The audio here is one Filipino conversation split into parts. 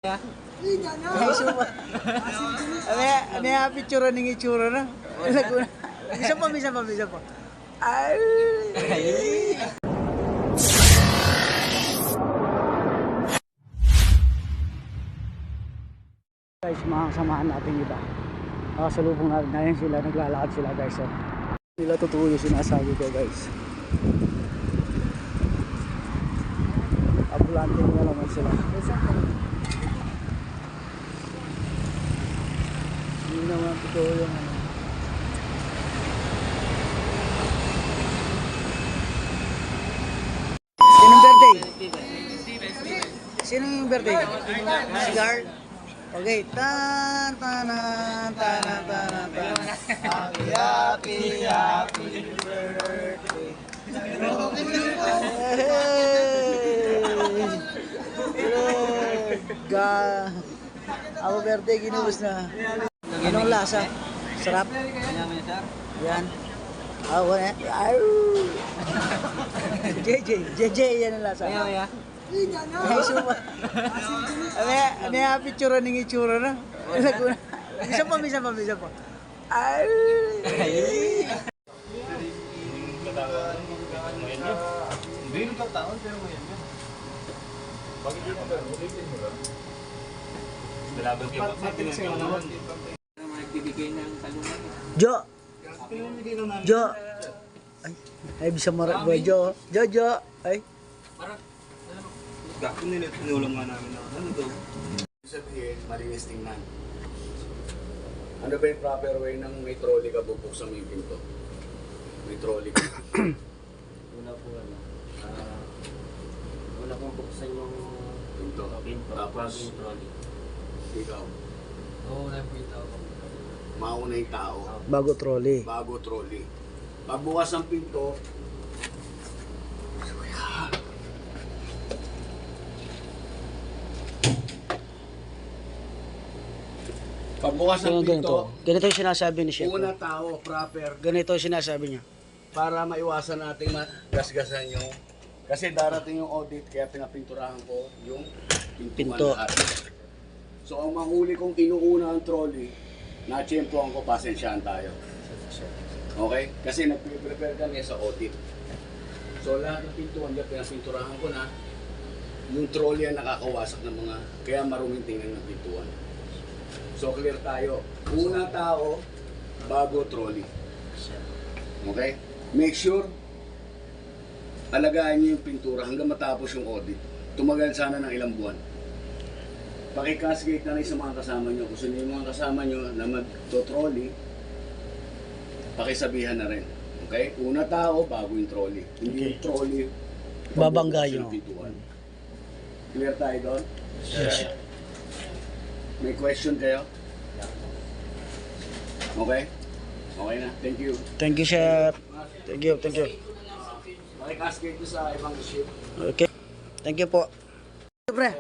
Ay, supa. Ano yung picture ng itsura na? Isa pa. Ay! Guys, mga kasamahan natin iba. Nakasalubong natin ngayon sila, naglalakad sila guys. So, nila totoo yung sinasabi ko guys. Abulante na naman sila. Hindi naman totoo yung ano. Sinong birthday? Sino yung birthday? Si Carl? Okay. Tan tan tan tan tan tan. Happy birthday. Happy birthday, ginuwas na. Anong lasa? Sarap? Yan. Wala. JJ, yan ang lasa. Ay, supa. Ano yung picture ng itsura na? Isa pa. Ay! Hindi rin taon pero ngayon yun. Bakit yun ba? Ulitin mo lang. Dalabag yung magbibigay ng talungan. Jo! Ay, bisa marap ba, Jo? Jo! Ay! Gakto nila, tinulong nga namin na ano to. Sabihin, malinis tingnan. Ano ba yung proper way ng may trolley ka bubuksan mo yung pinto? May trolley ka. Una pong buksan yung Pinto. pinto, Tapos, bago yung trolley. ikaw. Oo, una po ito. Mauna yung tao. Bago trolley. Bago trolley. Pagbukas ng pinto, pagbukas ng pinto, Ganito yung sinasabi ni Chef. una tao, proper, Ganito yung sinasabi niya. para maiwasan natin magasgasan yung, kasi darating yung audit, kaya pinapinturahan ko yung Pinto. pintuan lahat. So ang mahuli kong inuuna ang trolley, na-tsempohan ko, pasensyahan tayo. Okay? Kasi nagpe-prepare kami sa audit. So lahat ng pintuan dyan, pinapinturahan ko na, yung trolley ang nakakawasak ng mga, kaya maruming tingnan ng pintuan. So clear tayo. Una tao, bago trolley. Okay? Make sure, alagaan niyo yung pintura hanggang matapos yung audit. Tumagal sana ng ilang buwan. Pakicascade na rin sa mga kasama nyo. Kung sino yung mga kasama nyo na mag-trolley, pakisabihan na rin. Okay? Una tao, bago yung trolley. Hindi yung trolley, Babangga pagbukas yun. ng pintuan. Clear tayo doon? Yes. May question kayo? Okay? Okay na. Thank you. Thank you, Chef. Thank you. Pakicascade ko sa ibang ship. Okay. Thank you po. Pre.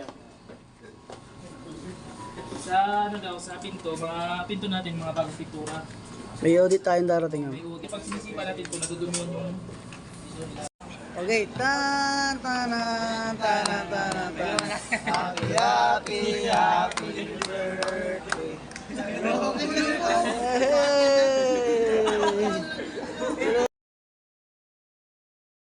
Sa ano daw, sa pinto, mga pinto natin, mga bagong pintura. May audit tayong darating. May uti. Pag sinisipa natin ito, nadudumihan yung... Okay. Tan tan tan tan tan. Happy birthday.